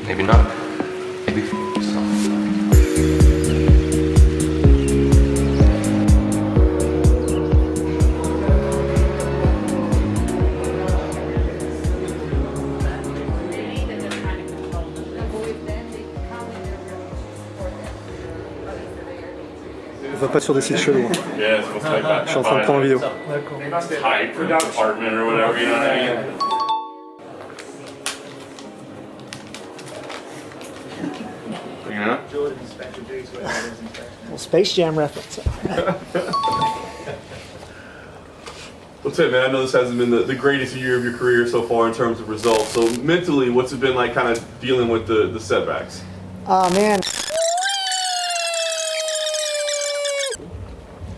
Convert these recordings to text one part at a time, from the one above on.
Maybe not. Maybe so. On va pas sur des sites chelous. Yeah, it's like that. Je suis en train de prendre en vidéo. Type or department or whatever, you know what I mean? Yeah. Well, Space Jam reference. What's it, man? I know this hasn't been the greatest year of your career so far in terms of results. So mentally, what's it been like kind of dealing with the setbacks? Oh, man.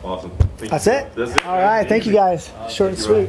Awesome. Thank That's you. it? That's it. All right. Thank you, guys. Short and Thank you, sweet.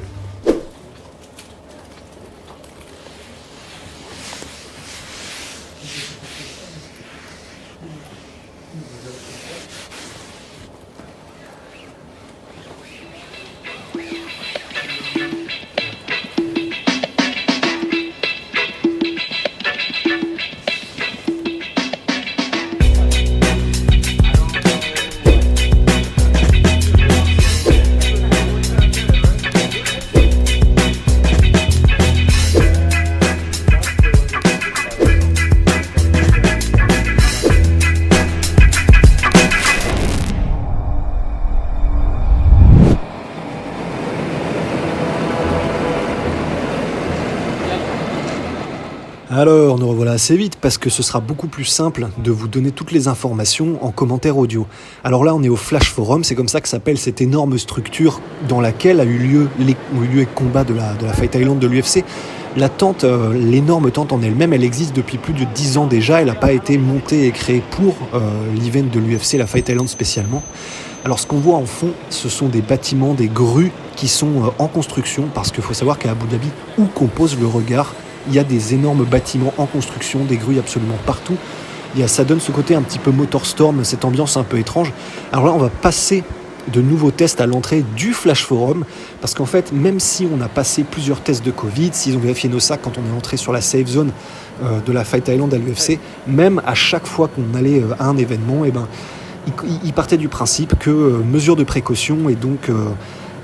Alors, nous revoilà assez vite parce que ce sera beaucoup plus simple de vous donner toutes les informations en commentaire audio. Alors là, on est au Flash Forum, c'est comme ça que s'appelle cette énorme structure dans laquelle ont eu lieu les combats de la Fight Island de l'UFC. La tente, l'énorme tente en elle-même, elle existe depuis plus de 10 ans déjà. Elle n'a pas été montée et créée pour l'event de l'UFC, la Fight Island spécialement. Alors ce qu'on voit en fond, ce sont des bâtiments, des grues qui sont en construction, parce qu'il faut savoir qu'à Abu Dhabi, où qu'on pose le regard, il y a des énormes bâtiments en construction, des grues absolument partout. Ça donne ce côté un petit peu Motorstorm, cette ambiance un peu étrange. Alors là, on va passer de nouveaux tests à l'entrée du Flash Forum, parce qu'en fait, même si on a passé plusieurs tests de Covid, s'ils ont vérifié nos sacs quand on est entré sur la safe zone de la Fight Island à l'UFC, même à chaque fois qu'on allait à un événement, ils partaient du principe que mesure de précaution, et donc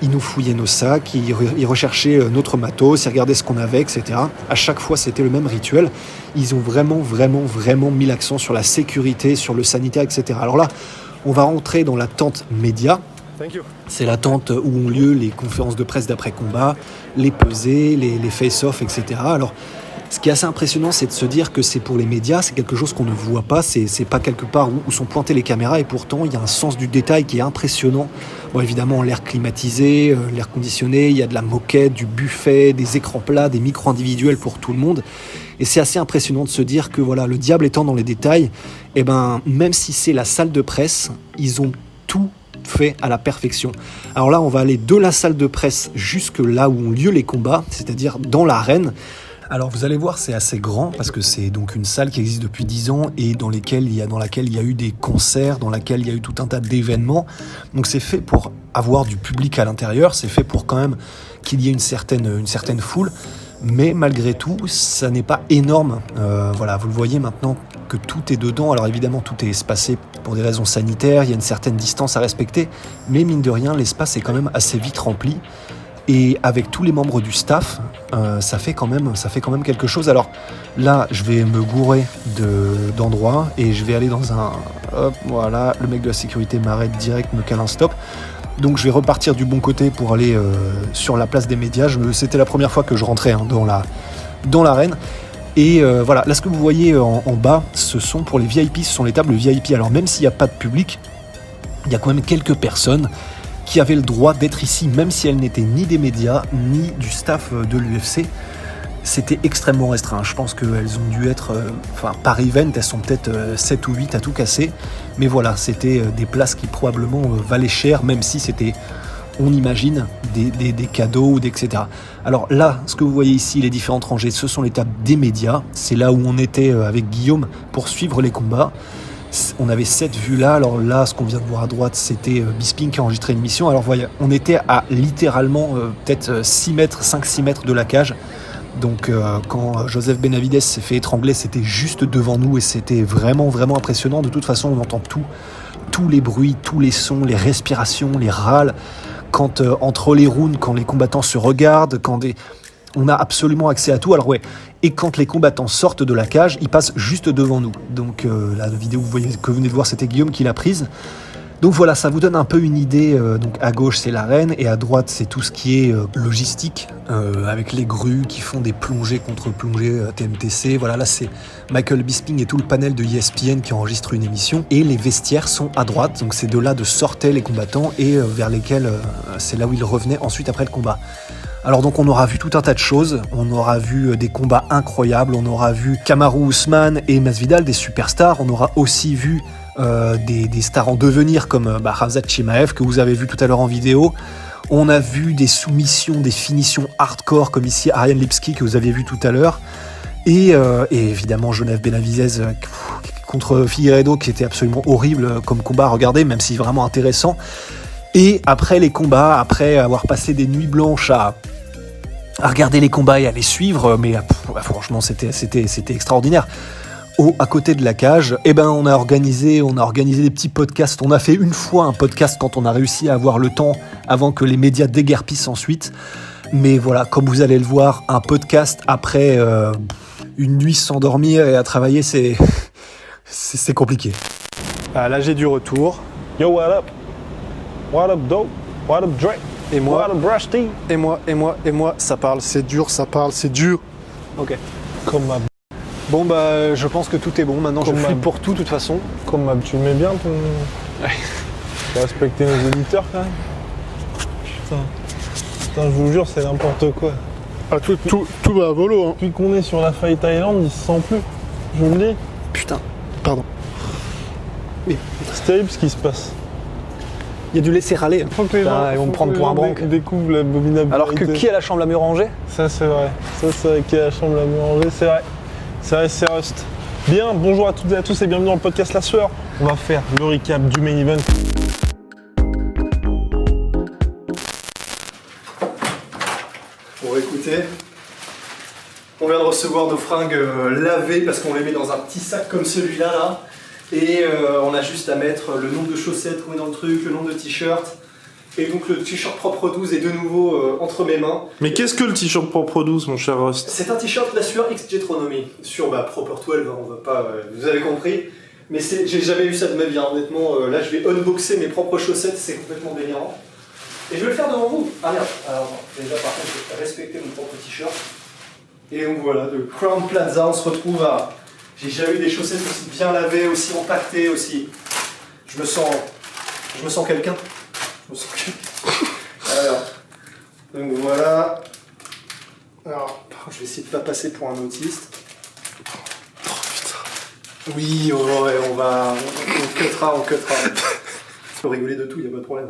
ils nous fouillaient nos sacs, ils recherchaient notre matos, ils regardaient ce qu'on avait, etc. À chaque fois, c'était le même rituel. Ils ont vraiment mis l'accent sur la sécurité, sur le sanitaire, etc. Alors là, on va rentrer dans la tente média. C'est la tente où ont lieu les conférences de presse d'après-combat, les pesées, les face-off, etc. Alors, ce qui est assez impressionnant, c'est de se dire que c'est pour les médias, c'est quelque chose qu'on ne voit pas, c'est pas quelque part où sont pointées les caméras, et pourtant il y a un sens du détail qui est impressionnant. Bon, évidemment, l'air climatisé, l'air conditionné, il y a de la moquette, du buffet, des écrans plats, des micros individuels pour tout le monde. Et c'est assez impressionnant de se dire que voilà, le diable étant dans les détails, même si c'est la salle de presse, ils ont tout fait à la perfection. Alors là, on va aller de la salle de presse jusque là où ont lieu les combats, c'est-à-dire dans l'arène. Alors vous allez voir, c'est assez grand parce que c'est donc une salle qui existe depuis 10 ans et dans laquelle il y a eu des concerts, dans laquelle il y a eu tout un tas d'événements. Donc c'est fait pour avoir du public à l'intérieur, c'est fait pour quand même qu'il y ait une certaine foule, mais malgré tout, ça n'est pas énorme. Voilà, vous le voyez maintenant que tout est dedans. Alors évidemment, tout est espacé pour des raisons sanitaires, il y a une certaine distance à respecter, mais mine de rien, l'espace est quand même assez vite rempli. Et avec tous les membres du staff, ça fait quand même quelque chose. Alors là, je vais me gourer d'endroits et je vais aller dans un... Hop, voilà, le mec de la sécurité m'arrête direct, me cale un stop. Donc je vais repartir du bon côté pour aller sur la place des médias. C'était la première fois que je rentrais dans l'arène. Et voilà, là ce que vous voyez en bas, ce sont pour les VIP, ce sont les tables VIP. Alors même s'il n'y a pas de public, il y a quand même quelques personnes qui avaient le droit d'être ici, même si elles n'étaient ni des médias, ni du staff de l'UFC. C'était extrêmement restreint. Je pense qu'elles ont dû être, par event, elles sont peut-être 7 ou 8 à tout casser. Mais voilà, c'était des places qui probablement valaient cher, même si c'était, on imagine, des cadeaux, etc. Alors là, ce que vous voyez ici, les différentes rangées, ce sont les tables des médias. C'est là où on était avec Guillaume pour suivre les combats. On avait cette vue-là. Alors là, ce qu'on vient de voir à droite, c'était Bisping qui a enregistré une mission. Alors voyez, on était à littéralement peut-être 5-6 mètres de la cage. Donc quand Joseph Benavidez s'est fait étrangler, c'était juste devant nous et c'était vraiment, vraiment impressionnant. De toute façon, on entend tous les bruits, tous les sons, les respirations, les râles. Quand entre les rounds, quand les combattants se regardent, on a absolument accès à tout. Alors ouais, et quand les combattants sortent de la cage, ils passent juste devant nous. Donc la vidéo que vous venez de voir, c'était Guillaume qui l'a prise. Donc voilà, ça vous donne un peu une idée. Donc à gauche c'est l'arène et à droite c'est tout ce qui est logistique avec les grues qui font des plongées contre plongées TMTC. Voilà, là c'est Michael Bisping et tout le panel de ESPN qui enregistre une émission. Et les vestiaires sont à droite, donc c'est de là de sortaient les combattants et vers lesquels c'est là où ils revenaient ensuite après le combat. Alors donc on aura vu tout un tas de choses, on aura vu des combats incroyables, on aura vu Kamaru Usman et Masvidal, des superstars, on aura aussi vu des stars en devenir comme Khamzat Chimaev que vous avez vu tout à l'heure en vidéo. On a vu des soumissions, des finitions hardcore comme ici Ariane Lipski que vous aviez vu tout à l'heure. Et évidemment Joseph Benavidez contre Figueiredo qui était absolument horrible comme combat à regarder, même si vraiment intéressant. Et après les combats, après avoir passé des nuits blanches à regarder les combats et à les suivre, mais franchement c'était extraordinaire. À côté de la cage, on a organisé des petits podcasts. On a fait une fois un podcast quand on a réussi à avoir le temps avant que les médias déguerpissent ensuite. Mais voilà, comme vous allez le voir, un podcast après une nuit sans dormir et à travailler, c'est compliqué. Là j'ai du retour. Yo, what up? What up, dope? What up, Drake? Et moi, what up, Brush T? Et moi, ça parle, c'est dur, c'est dur. Ok. Comme ma... Bon je pense que tout est bon. Maintenant, je flippe pour tout, de toute façon. Comme ma... Tu le mets bien, ton... Ouais. Faut respecter nos éditeurs, quand même. Putain, je vous jure, c'est n'importe quoi. Ah, tout va à volo, hein. Depuis qu'on est sur la Fight Island, il se sent plus. Je vous le dis. Putain, pardon. Oui. C'est terrible ce qui se passe. Il y a du laisser râler. Faut que les gens, ils vont me prendre pour un branque. Découvrent l'abominabilité. Alors que qui a la chambre la mieux rangée? Ça, c'est vrai. Ça, c'est vrai. Qui a la chambre la mieux rangée, c'est vrai. C'est vrai, c'est Rust. Bien, bonjour à toutes et à tous et bienvenue dans le podcast La Sueur. On va faire le recap du main event. Bon, écoutez, on vient de recevoir nos fringues lavées parce qu'on les met dans un petit sac comme celui-là, là. Et on a juste à mettre le nombre de chaussettes qu'on met dans le truc, le nombre de t-shirts. Et donc le t-shirt Propre 12 est de nouveau entre mes mains. Mais qu'est-ce que le t-shirt Propre 12, mon cher Rust? C'est un t-shirt La Sueur X Jetronomy sur Proper 12, hein, on va pas, vous avez compris. Mais j'ai jamais eu ça de ma vie, hein, honnêtement. Là je vais unboxer mes propres chaussettes, c'est complètement délirant. Et je vais le faire devant vous. Ah merde, alors déjà par contre je vais respecter mon propre t-shirt. Et donc voilà, de Crown Plaza, on se retrouve à... J'ai jamais eu des chaussettes aussi bien lavées, aussi empaquetées, aussi... Je me sens quelqu'un. Alors, donc voilà. Alors, je vais essayer de pas passer pour un autiste. Oh putain. Oui, ouais, on cuttera. Je peux rigoler de tout, y a pas de problème.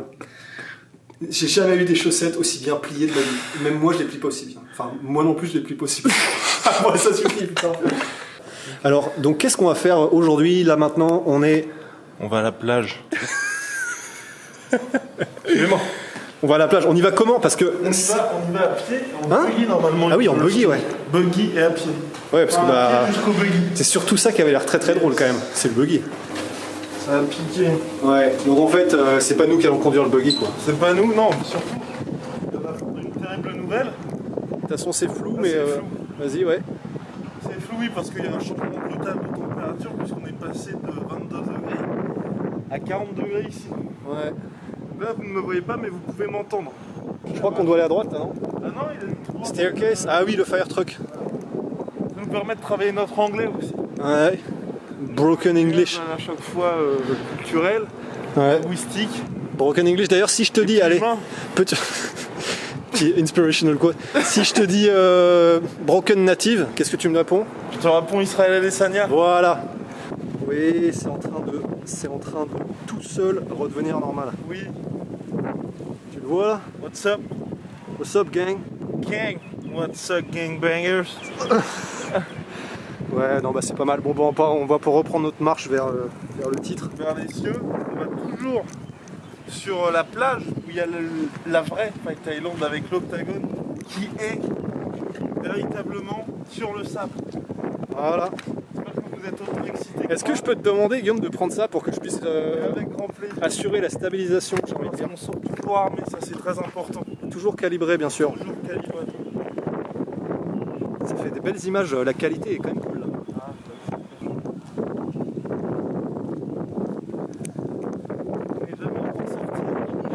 J'ai jamais eu des chaussettes aussi bien pliées de ma vie. Même moi, je les plie pas aussi bien. Enfin, moi non plus, je les plie pas aussi bien. Moi, ça suffit, putain. Alors, donc, qu'est-ce qu'on va faire aujourd'hui? Là, maintenant, on va à la plage. On va à la plage. On y va comment? Parce que on y va à pied, en buggy normalement. Ah oui, en buggy, ouais. Buggy et à pied. Ouais, parce que jusqu'au buggy. c'est surtout ça qui avait l'air très très drôle quand même. C'est le buggy. Ça va piquer. Ouais. Donc en fait, c'est pas nous qui allons conduire le buggy, quoi. C'est pas nous, non. Surtout, on va apprendre une terrible nouvelle. De toute façon, c'est flou, mais c'est flou. Vas-y, ouais. C'est flou, oui, parce qu'il y a un changement total de température puisqu'on est passé de 22 degrés à 40 degrés ici. Ouais. Là, vous ne me voyez pas, mais vous pouvez m'entendre. Je crois qu'on doit aller à droite, là, non? Ah non, il est droit. Staircase. Ah oui, le fire truck. Donc nous permet de travailler notre anglais aussi. Ouais. Broken English. À chaque fois culturel, Ouais. linguistique. Broken English. D'ailleurs, si je te dis, allez, humain. petit inspirational quote. Si je te dis Broken Native, qu'est-ce que tu me réponds? Je te réponds Israël Adesanya. Voilà. Oui, c'est en train de tout seul redevenir normal. Oui. Tu le vois là? What's up, What's up, gang? gang? What's up, gangbangers? Ouais, non, bah c'est pas mal. Bon, on va pour reprendre notre marche vers le titre. Vers les cieux, on va toujours sur la plage où il y a la vraie Fight Island avec l'octagone qui est véritablement sur le sable. Voilà. J'espère que vous êtes autant excités. Est-ce que je peux te demander, Guillaume, de prendre ça pour que je puisse Avec grand plaisir. assurer la stabilisation, j'ai envie de dire. On sort toujours armé, ça c'est très important. Toujours calibré, bien sûr. Toujours calibré. Ça fait des belles images, la qualité est quand même cool là. On est jamais en train de sortir.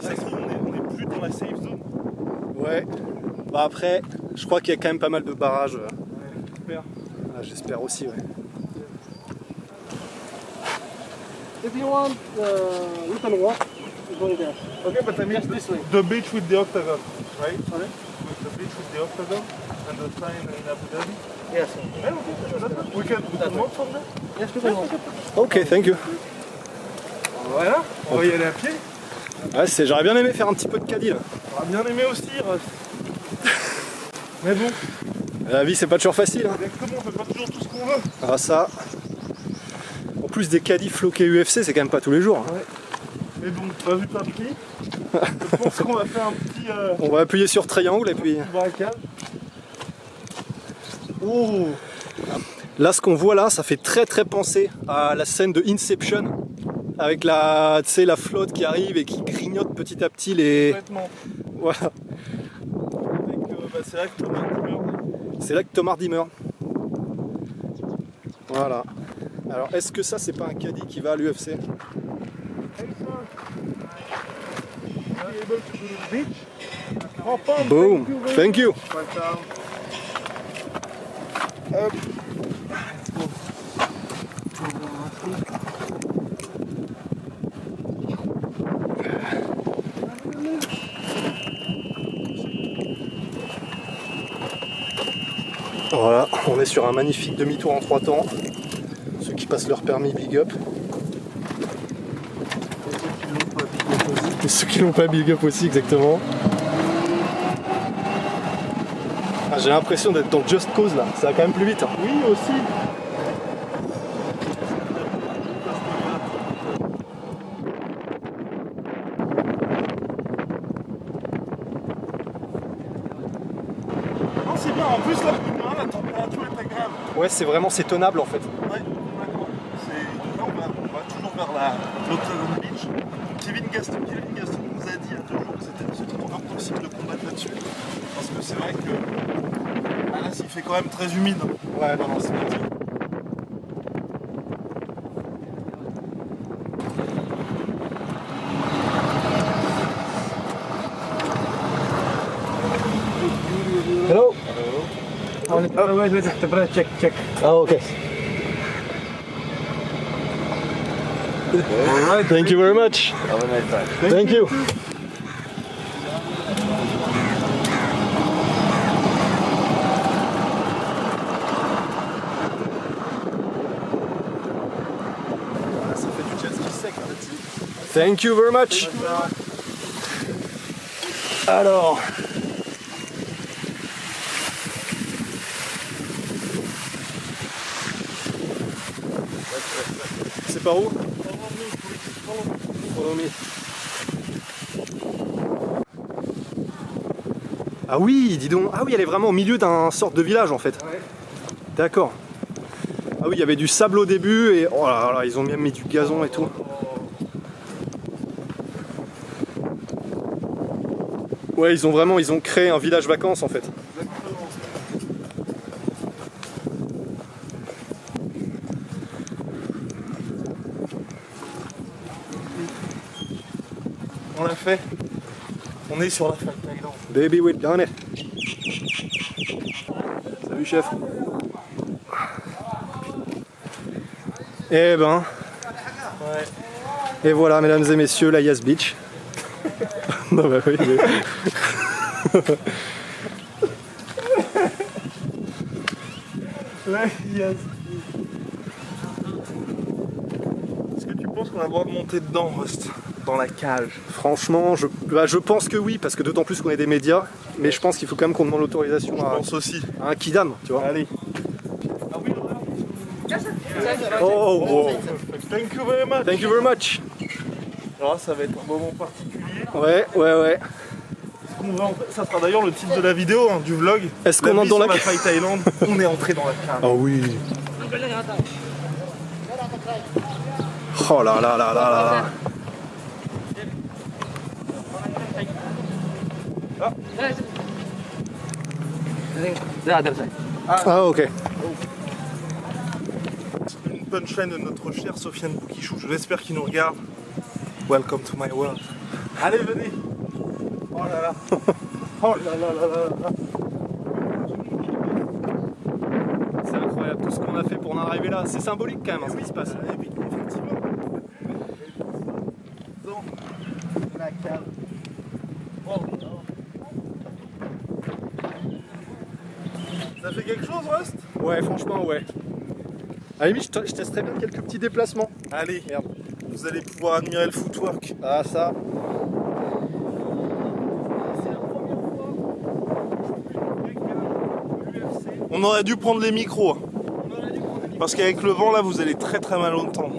Ça se trouve, on est plus dans la safe zone. Ouais. Bah après, je crois qu'il y a quand même pas mal de barrages. J'espère. Ah, j'espère aussi, ouais. If you want, we can walk. Go there. Okay, but I mean this way. the beach with the octagon, right? Sorry? With the beach with the octagon and the sign in Abu Dhabi. Yes. Yeah, okay. We can walk from there. Yes, we can walk. Ok, thank you. Voilà, on va y aller à pied. Ouais, j'aurais bien aimé faire un petit peu de caddie là. On a bien aimé aussi, Russ. Mais bon, La vie, c'est pas toujours facile. Hein. exactement, on fait pas toujours tout ce qu'on veut. Ah, ça. En plus des caddies floqués UFC, c'est quand même pas tous les jours. Hein. Mais bon, pas vu, pas pris. Je pense qu'on va faire un petit On va appuyer sur triangle et puis. braquage. Oh, Là, ce qu'on voit là, ça fait très très penser à la scène de Inception. Avec la flotte qui arrive et qui grignote petit à petit les. complètement. Voilà. Avec, c'est là que Thomas meurt. C'est là que Tom Hardy meurt. Voilà. Alors, est-ce que ça, c'est pas un caddie qui va à l'UFC? Boom. Thank you. Hop. Voilà, on est sur un magnifique demi-tour en 3 temps. Ceux qui passent leur permis, big up. Et ceux qui l'ont pas, big up aussi, exactement. Ah, j'ai l'impression d'être dans Just Cause là, ça va quand même plus vite. Hein. Oui, aussi. Non, c'est bien. En plus, là, la température est agréable. Ouais, c'est tenable en fait. Ouais, d'accord. Là, on va toujours vers l'Octagon Beach. Kevin Gaston nous a dit il y a 2 jours que c'était impossible de combattre là-dessus. Parce que c'est vrai que là, il fait quand même très humide. Ouais, non, c'est bien. Hello. Wait, check. Oh, okay. Alright. Thank you very much. Have a nice time. Thank you. Ça fait du jet ski sec là-dessus. Thank you very much. Alors. C'est par où? Follow me. Ah oui, dis donc. Ah oui, elle est vraiment au milieu d'un sorte de village en fait. D'accord. Ah oui, il y avait du sable au début et oh là là, ils ont même mis du gazon et tout. Ouais, ils ont créé un village vacances en fait. On l'a fait. On est sur la Fight Island. Baby, we've done it. Salut chef. Eh ben. Et voilà, mesdames et messieurs, la Yas Beach. Non, bah oui, mais... Est-ce que tu penses qu'on a le droit de monter dedans, Rust? Dans la cage? Franchement, je pense que oui, parce que d'autant plus qu'on est des médias, mais je pense qu'il faut quand même qu'on demande l'autorisation Je pense aussi. à un kidam, tu vois. Allez. Oh, Thank you very much. thank you very much. Alors là, ça va être un moment particulier. Ouais. Ça sera d'ailleurs le titre de la vidéo, hein, du vlog. Est-ce qu'on La entre vie dans sur la la faille Thaïlande? On est entré dans la cave. Oh oui. Oh là là là là là. Ah ok. Une punchline de notre chère Sofiane Boukichou. J'espère qu'il nous regarde. Welcome to my world. Allez, venez. Oh là là. Oh là là là là là. C'est incroyable tout ce qu'on a fait pour en arriver là. C'est symbolique quand même, hein, ce qui se passe. Effectivement. Dans la cave. Oh là là. Ça fait quelque chose, Rust? Ouais, franchement, ouais. À la limite, je testerais bien quelques petits déplacements. Allez, Merde. vous allez pouvoir admirer le footwork. Ah, ça. On aurait dû prendre les micros. Parce qu'avec le vent, là, vous allez très très mal entendre.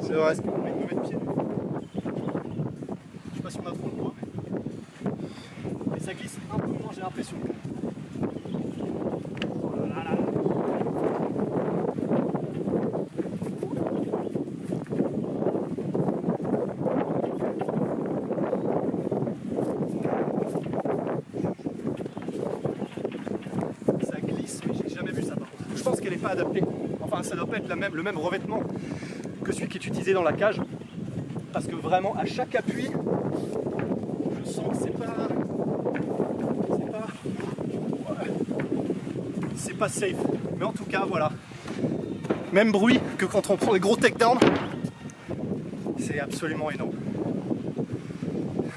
C'est vrai. Je sais pas si on a trop le poids. Mais ça glisse un peu moins, j'ai l'impression. Ça glisse, mais j'ai jamais vu ça par contre. Je pense qu'elle n'est pas adaptée. Enfin, ça doit pas être le même revêtement que celui qui est utilisé dans la cage. Parce que vraiment, à chaque appui, je sens que c'est pas safe. Mais en tout cas, voilà. Même bruit que quand on prend des gros takedowns. C'est absolument énorme.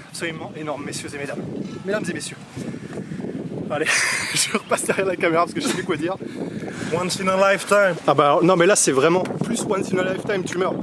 Absolument énorme, messieurs et mesdames. Mesdames et messieurs. Allez, je repasse derrière la caméra parce que je sais plus quoi dire. Once in a lifetime. Ah bah non, mais là c'est vraiment plus once in a lifetime, tu meurs.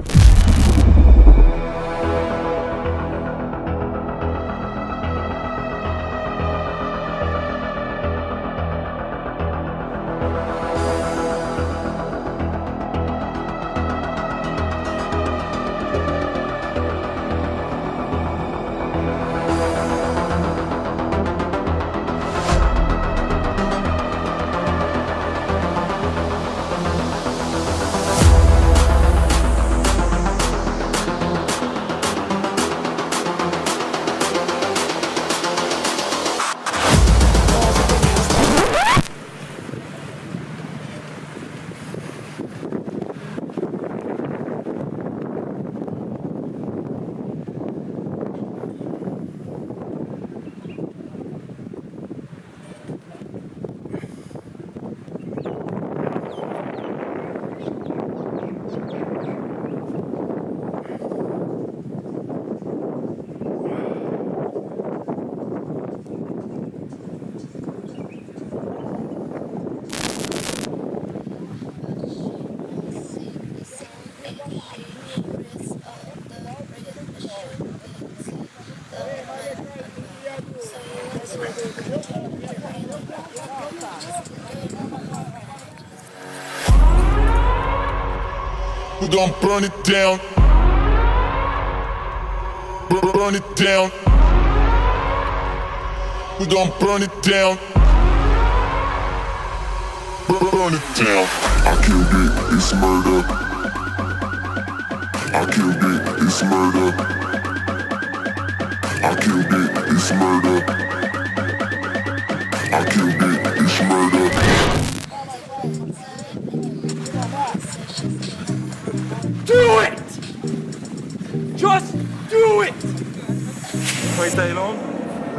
We're gonna burn it down. Burn it down. We're gonna burn it down. Burn it down. I killed it, it's murder. I killed it, it's murder. I killed it, it's murder. I killed it, it's murder. Do it!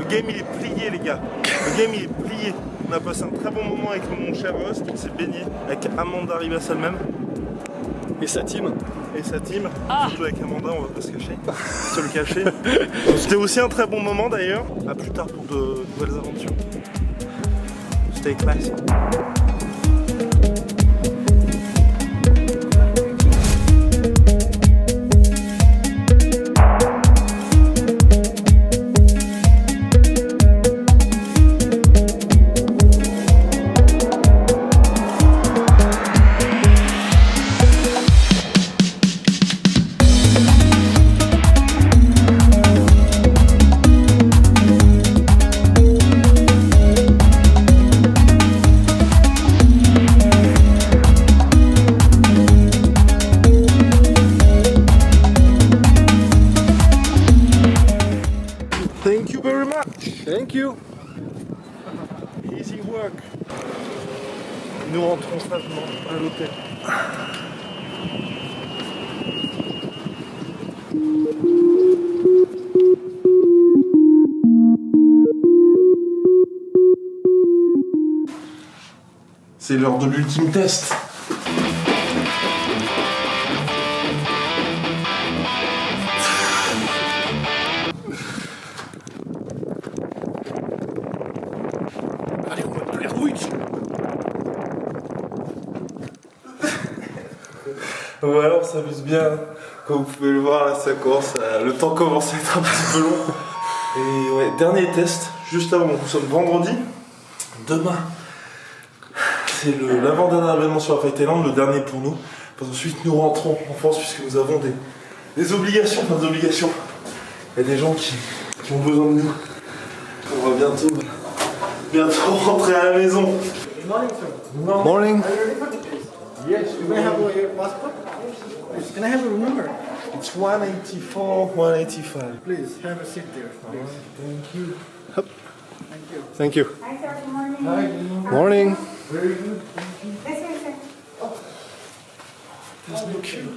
game il est plié les gars. Le game il est plié. On a passé un très bon moment avec mon cher host, on s'est baigné avec Amanda Rivas elle-même. Et sa team. Et sa team, surtout avec Amanda, on va pas se cacher, se le cacher. C'était aussi un très bon moment d'ailleurs. À plus tard pour de nouvelles aventures. Stay classy. Thank you very much. Thank you. Easy work. Nous rentrons sagement à l'hôtel. C'est l'heure de l'ultime test. Allez, on va te Blair Witch. Voilà, on s'amuse bien. Comme vous pouvez le voir, là, ça commence le temps commence à être un petit peu long. Et ouais, dernier test, juste avant, nous sommes vendredi. Demain, c'est l'avant-dernier événement sur la Fight Island, le dernier pour nous. Ensuite, nous rentrons en France puisque nous avons des obligations, des obligations. Il y a des gens qui ont besoin de nous. On va bientôt rentrer à la maison. Good morning, sir. Morning. Are you ready for the test? Yes. You may have your passport. Please, can I have your room number? It's 184, 185. Please, have a seat there. Please. Thank you. Thank you. Hi, sir. Good morning. Morning. Very good. Yes, sir, sir. There's no queue.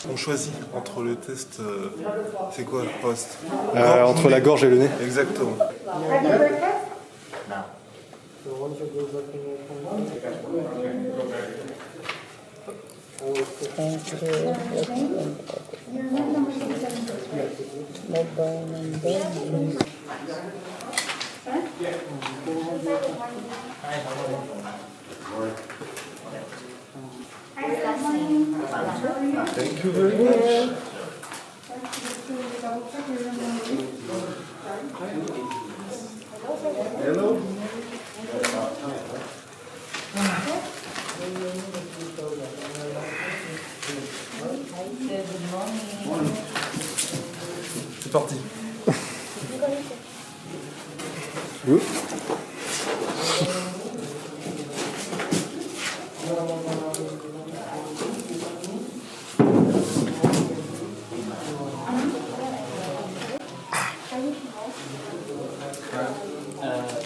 On choisit entre le test, c'est quoi le poste Entre la gorge et le nez. Exactement. Have your breakfast? Thank you very much. Hello. C'est parti.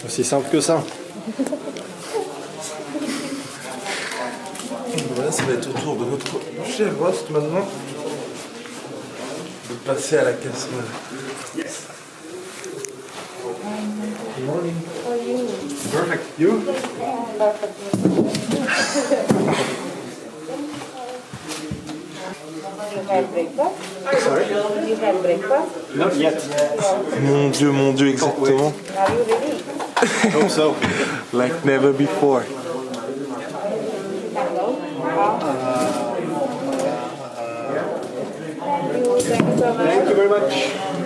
Aussi simple que ça. Voilà, ça va être au tour de notre chef host maintenant de passer à la casserole. Yes. Good morning. For you. Perfect. You? You have breakfast? Sorry? You have breakfast? Not yet. Mon Dieu, exactement. Are you ready? Hope so. Like never before. Thank you so much. Thank you very much.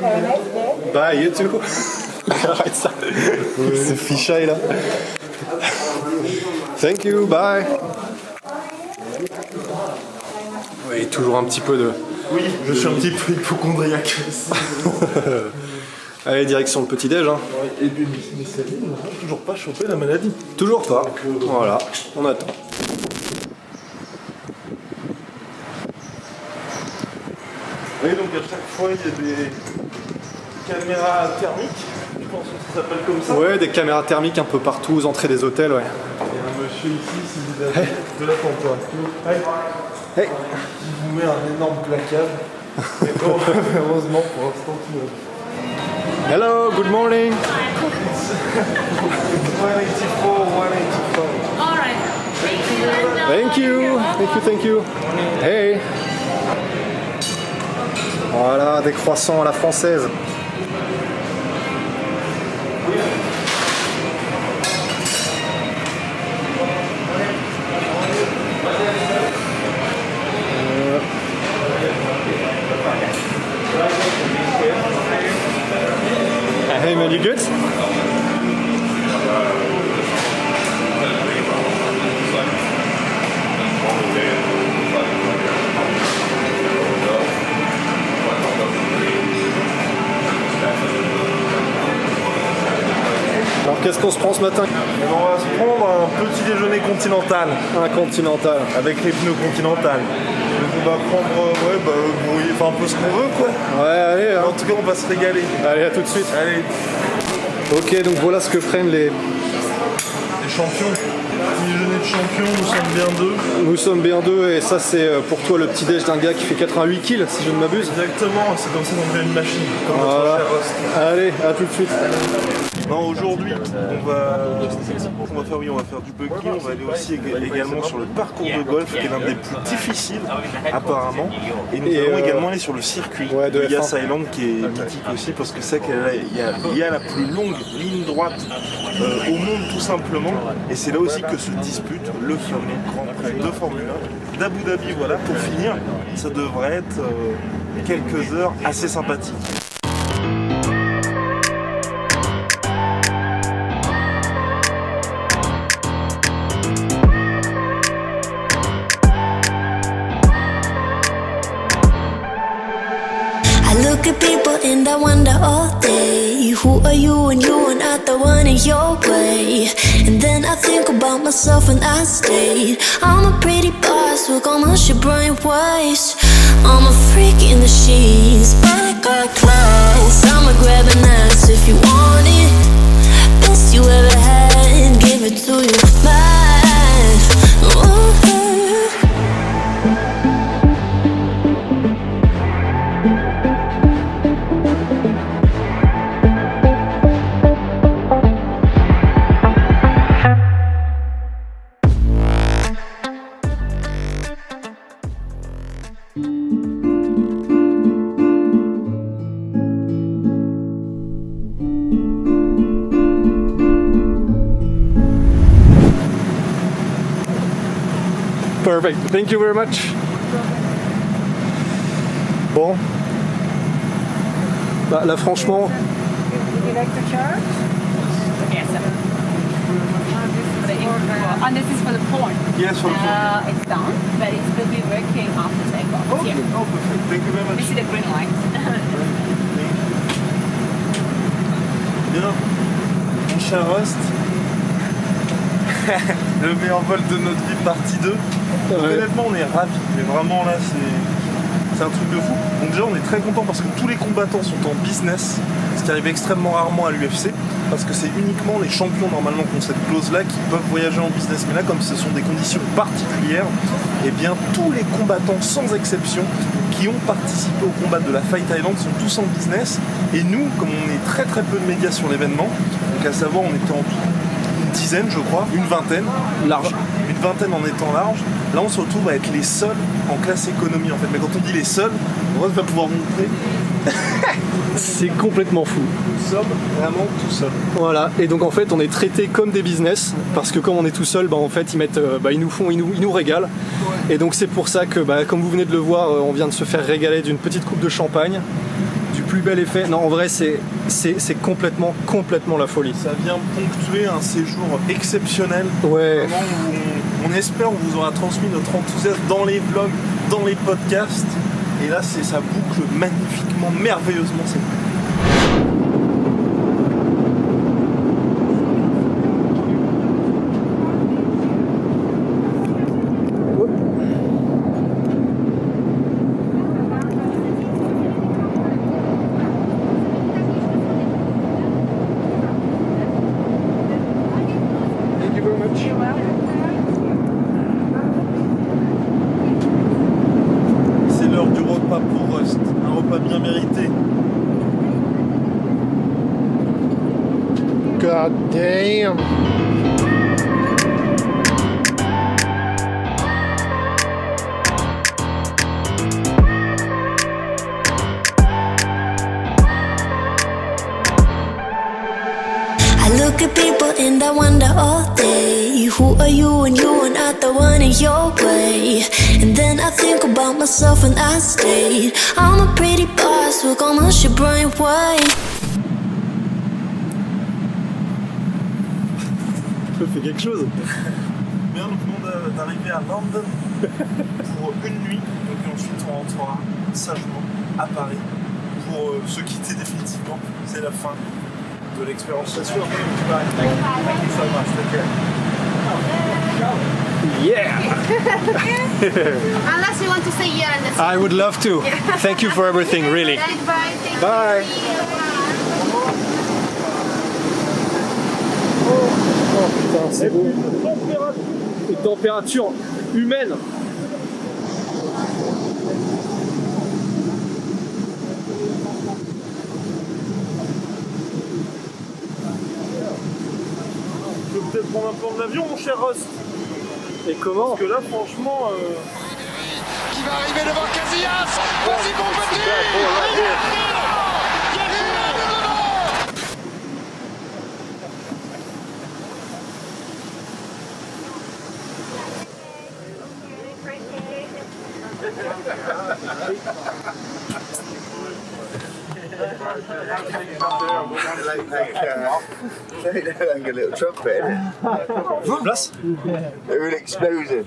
Have a nice day. Bye, you too. Arrête ça. C'est fichaille là. Thank you, bye. Oui, toujours un petit peu de... Oui, je suis un petit peu hypochondriaque. Allez, direction le petit-déj. Hein. Et puis, mais Céline n'a toujours pas chopé la maladie. Toujours pas. Voilà, on attend. Oui, donc à chaque fois, il y a des caméras thermiques. Je pense que ça s'appelle comme ça. Ouais, des caméras thermiques un peu partout aux entrées des hôtels, ouais. Et monsieur ici, si vous avez de la température. Hey. Il vous met un énorme placard. Mais bon, heureusement, pour l'instant, tout va bien. Hello, good morning. 184, 185. All right. Thank you, thank you, thank you. Hey. Voilà, des croissants à la française. Hey man, you good? Alors qu'est-ce qu'on se prend ce matin? Et on va se prendre un petit déjeuner continental. Un continental. Avec les pneus continentales. Donc on va prendre enfin un peu ce qu'on veut quoi. Ouais, allez. Hein. En tout cas on va se régaler. Allez, à tout de suite. Allez. Ok, donc voilà ce que prennent les champions. Petit déjeuner de champions, nous sommes bien deux. Nous sommes bien deux et ça c'est pour toi le petit déj d'un gars qui fait 88 kills si je ne m'abuse. Exactement, c'est comme ça qu'on fait une machine. Comme notre cher Rust. Allez, à tout de suite. Non, aujourd'hui, on va faire du buggy, on va aller aussi également sur le parcours de golf qui est l'un des plus difficiles apparemment. Et nous allons également aller sur le circuit de Yas Island qui est mythique aussi parce que c'est qu'il y a la plus longue ligne droite au monde tout simplement. Et c'est là aussi que se dispute le fameux Grand Prix de Formule 1 d'Abu Dhabi. Voilà, pour finir, ça devrait être quelques heures assez sympathiques. Look at people and I wonder all day, who are you and you are not the one in your way. And then I think about myself and I stayed. I'm a pretty boss, look on my shit brain waste. I'm a freak in the sheets, but I got class. I'ma grab an ass if you want it. Best you ever had, give it to you bad. Ooh. Perfect, thank you very much. Bon. Bah, là franchement. Would you like to charge? Yes. And this is for the porn. Yes, for the porn. It's done, but it will be working after takeoff. Okay, Yeah. oh perfect, thank you very much. This is the green light. Bien, mon cher Rust, le meilleur vol de notre vie, partie 2. Donc, honnêtement, on est ravis, mais vraiment là, c'est un truc de fou. Donc déjà, on est très content parce que tous les combattants sont en business, ce qui arrive extrêmement rarement à l'UFC, parce que c'est uniquement les champions normalement qui ont cette clause-là qui peuvent voyager en business. Mais là, comme ce sont des conditions particulières, eh bien tous les combattants, sans exception, qui ont participé au combat de la Fight Island sont tous en business. Et nous, comme on est très très peu de médias sur l'événement, donc à savoir, on était en tout une dizaine, je crois, une vingtaine, large, une vingtaine en étant large. Là, on se retrouve à être les seuls en classe économie en fait. Mais quand on dit les seuls, on va pouvoir montrer. C'est complètement fou. Nous sommes vraiment tout seuls. Voilà, et donc en fait on est traités comme des business, parce que comme on est tout seul, bah, en fait ils mettent, ils nous régalent. Et donc c'est pour ça que, comme vous venez de le voir, on vient de se faire régaler d'une petite coupe de champagne, du plus bel effet. Non, en vrai c'est complètement la folie. Ça vient ponctuer un séjour exceptionnel. Ouais. Vraiment où on espère, on vous aura transmis notre enthousiasme dans les vlogs, dans les podcasts. Et là, ça boucle magnifiquement, merveilleusement. Thank you very much. bien mérité. God damn. I look at people and I wonder all day, who are you and you are not the one in your way. And then I think about myself and I stayed. I'm a pretty boss, we're gonna your brain white. Je fais quelque chose. Bien, nous venons d'arriver à London pour une nuit. Donc ensuite on rentrera sagement à Paris pour se quitter définitivement. C'est la fin de l'expérience. Je t'assure, Thank you so much. Take care. Yeah. Unless you want to say yeah, and that's I would love to. Thank you for everything, really. Bye. Thank Bye. Oh putain, c'est beau. Une température humaine. Tu peux peut-être prendre un plan de l'avion, mon cher Rust. Et comment? Parce que là, franchement. Qui va arriver devant Casillas. Vas-y, mon petit. Like a little trumpet, isn't Place. it? They're an explosion.